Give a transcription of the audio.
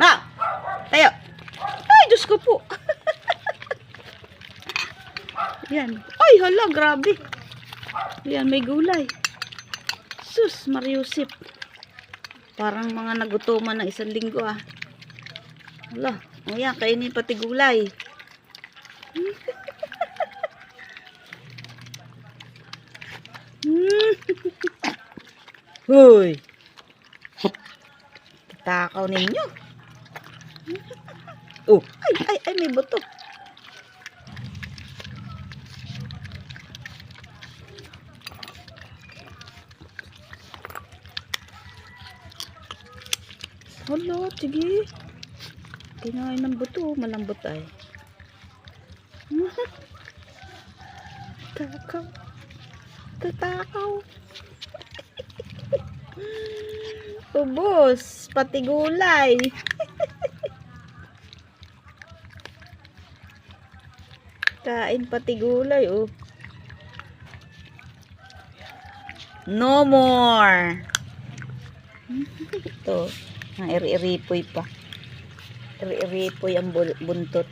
Na! Tayo! Ay, Diyos ko po! Yan. Ay, hala, grabe. Yan, may gulay. Sus, Mariusip. Parang mga nagutuman ng 1 linggo ah. Hala, ayan, kainin pati gulay. Hoy! Takaw ninyo. Oh, ay, may buto. Hala, sige. Kinain ng buto, malambot ay. Takaw. Tatakaw. Ubos, pati gulay. Kain pati gulay, oh. No more. Ito, iri-iripoy pa. Iri-iripoy ang buntot.